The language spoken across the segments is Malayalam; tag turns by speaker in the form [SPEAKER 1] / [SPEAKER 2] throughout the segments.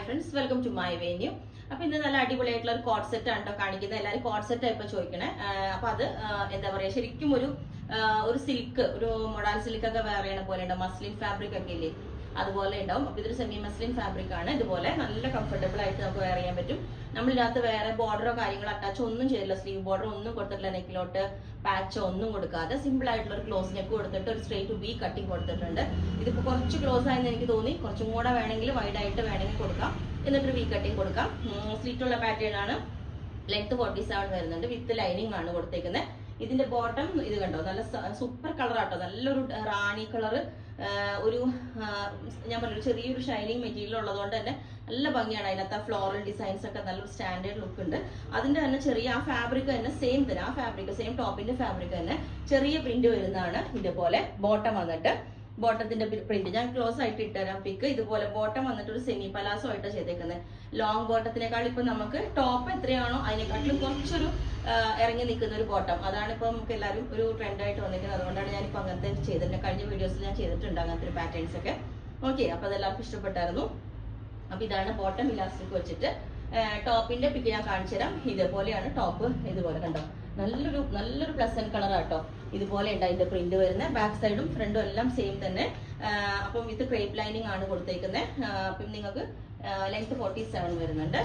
[SPEAKER 1] friends, welcome to my venue. അപ്പോൾ ഇന്ന് നല്ല അടിപൊളിയായിട്ടുള്ള ഒരു കോട്ട് സെറ്റ് ആണ് കേട്ടോ കാണിക്കുന്നത്. എല്ലാവരും കോട്ട് സെറ്റ് ഇപ്പൊ ചോദിക്കണേ. അപ്പൊ അത് എന്താ പറയാ, ശരിക്കും ഒരു സിൽക്ക്, ഒരു മൊഡാൽ സിൽക്ക് ഒക്കെ വേറെ ചെയ്യണ പോലെ ഉണ്ടാവും. മസ്ലിൻ ഫാബ്രിക് ഒക്കെ ഇല്ലേ, അതുപോലെ ഉണ്ടാവും. അപ്പൊ ഇതൊരു സെമി മസ്ലിൻ ഫാബ്രിക് ആണ്. ഇതുപോലെ നല്ല കംഫർട്ടബിൾ ആയിട്ട് നമുക്ക് വെയർ ചെയ്യാൻ പറ്റും. നമ്മളിതിനകത്ത് വേറെ ബോർഡറോ കാര്യങ്ങളോ അറ്റാച്ച് ഒന്നും ചെയ്തില്ല. സ്ലീവ് ബോർഡർ ഒന്നും കൊടുത്തിട്ടില്ല. നെക്കിലോട്ട് പാച്ചോ ഒന്നും കൊടുക്കാതെ സിമ്പിൾ ആയിട്ടുള്ള ഒരു ക്ലോസ് നെക്ക് കൊടുത്തിട്ട് ഒരു സ്ട്രേറ്റ് വി കട്ടിങ് കൊടുത്തിട്ടുണ്ട്. ഇതിപ്പോ കുറച്ച് ക്ലോസ് ആയെന്ന് എനിക്ക് തോന്നി. കുറച്ചും കൂടെ വേണമെങ്കിൽ വൈഡ് ആയിട്ട് വേണമെങ്കിൽ കൊടുക്കാം. എന്നിട്ടൊരു വി കട്ടിങ് കൊടുക്കാം. സ്ലിറ്റുള്ള പാറ്റേൺ ആണ്. ലെങ്ത് 47 വരുന്നുണ്ട്. വിത്ത് ലൈനിങ് ആണ് കൊടുത്തേക്കുന്നത്. ഇതിന്റെ ബോട്ടം ഇത് കണ്ടോ, നല്ല സൂപ്പർ കളർ ആട്ടോ. നല്ലൊരു റാണി കളർ, ഒരു ഞാൻ പറഞ്ഞ ചെറിയൊരു ഷൈനിങ് മെറ്റീരിയൽ ഉള്ളതുകൊണ്ട് തന്നെ നല്ല ഭംഗിയാണ്. അതിനകത്ത് ആ ഫ്ലോറൽ ഡിസൈൻസ് ഒക്കെ നല്ലൊരു സ്റ്റാൻഡേർഡ് ലുക്ക് ഉണ്ട്. അതിന്റെ തന്നെ ചെറിയ ആ ഫാബ്രിക് തന്നെ സെയിം തന്നെ, ആ ഫാബ്രിക് സെയിം ടോപ്പിന്റെ ഫാബ്രിക് തന്നെ ചെറിയ പ്രിന്റ് വരുന്നതാണ്. ഇതുപോലെ ബോട്ടം വന്നിട്ട്, ബോട്ടത്തിന്റെ പ്രിന്റ് ഞാൻ ക്ലോസ് ആയിട്ട് ഇട്ടുതരാം പിക്ക്. ഇതുപോലെ ബോട്ടം വന്നിട്ട് ഒരു സെമി പലാസോ ആയിട്ട് ചെയ്തേക്കുന്നത്. ലോങ് ബോട്ടത്തിനേക്കാൾ ഇപ്പൊ നമുക്ക് ടോപ്പ് എത്രയാണോ അതിനെക്കാട്ടിലും കുറച്ചൊരു ഇറങ്ങി നിൽക്കുന്ന ഒരു ബോട്ടം, അതാണ് ഇപ്പൊ നമുക്ക് എല്ലാവരും ഒരു ട്രെൻഡ് ആയിട്ട് വന്നിരിക്കുന്നത്. അതുകൊണ്ടാണ് ഞാനിപ്പോ അങ്ങനത്തെ ചെയ്തിട്ടുണ്ട്. കഴിഞ്ഞ വീഡിയോസിൽ ഞാൻ ചെയ്തിട്ടുണ്ട് അങ്ങനത്തെ ഒരു പാറ്റേൺസ് ഒക്കെ. ഓക്കെ, അപ്പൊ അതെല്ലാവർക്കും ഇഷ്ടപ്പെട്ടായിരുന്നു. അപ്പൊ ഇതാണ് ബോട്ടം ഇലാസ്റ്റിക് വെച്ചിട്ട്. ടോപ്പിന്റെ പിക്ക് ഞാൻ കാണിച്ചു തരാം. ഇതുപോലെയാണ് ടോപ്പ്. ഇതുപോലെ കണ്ടോ, നല്ലൊരു പ്ലസന്റ് കളർ ആട്ടോ. ഇതുപോലെ ഉണ്ട് അതിന്റെ പ്രിന്റ് വരുന്നത്. ബാക്ക് സൈഡും ഫ്രണ്ടും എല്ലാം സെയിം തന്നെ. അപ്പം ഇത് ക്രേപ്പ് ലൈനിങ് ആണ് കൊടുത്തേക്കുന്നത്. അപ്പം നിങ്ങൾക്ക് ലെങ്ത് 47 വരുന്നുണ്ട്.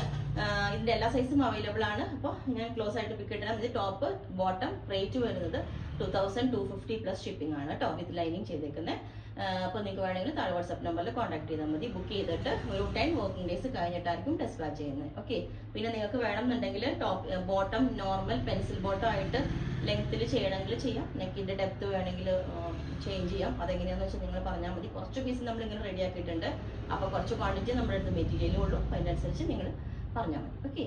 [SPEAKER 1] ഇതിന്റെ എല്ലാ സൈസും അവൈലബിൾ ആണ്. അപ്പോൾ ഞാൻ ക്ലോസ് ആയിട്ട് പിക്ക് ഇട്ടാൽ ഇത് ടോപ്പ് ബോട്ടം റേറ്റ് വരുന്നത് 2250 പ്ലസ് ഷിപ്പിംഗ് ആണ് കേട്ടോ, വിത്ത് ലൈനിങ് ചെയ്തേക്കുന്നത്. അപ്പോൾ നിങ്ങൾക്ക് വേണമെങ്കിൽ താഴെ വാട്സ്ആപ്പ് നമ്പറിൽ കോൺടാക്ട് ചെയ്താൽ മതി. ബുക്ക് ചെയ്തിട്ട് ഒരു 10 വർക്കിംഗ് ഡേയ്സ് കഴിഞ്ഞിട്ടായിരിക്കും ഡിസ്പാച്ച് ചെയ്യുന്നത്. ഓക്കെ, പിന്നെ നിങ്ങൾക്ക് വേണമെന്നുണ്ടെങ്കിൽ top bottom normal pencil bottom ആയിട്ട് ലെങ്ത്തിൽ ചെയ്യണമെങ്കിൽ ചെയ്യാം. നെക്കിന്റെ ഡെപ്ത് വേണമെങ്കിൽ ചേഞ്ച് ചെയ്യാം. അതെങ്ങനെയാണെന്ന് വെച്ചാൽ നിങ്ങൾ പറഞ്ഞാൽ മതി. കുറച്ച് പീസ് നമ്മൾ ഇങ്ങനെ റെഡി ആക്കിയിട്ടുണ്ട്. അപ്പോൾ കുറച്ച് ക്വാണ്ടിറ്റി നമ്മുടെ അടുത്ത് മെറ്റീരിയലും ഉള്ളൂ. അതിനനുസരിച്ച് നിങ്ങൾ പറഞ്ഞാൽ മതി. ഓക്കെ.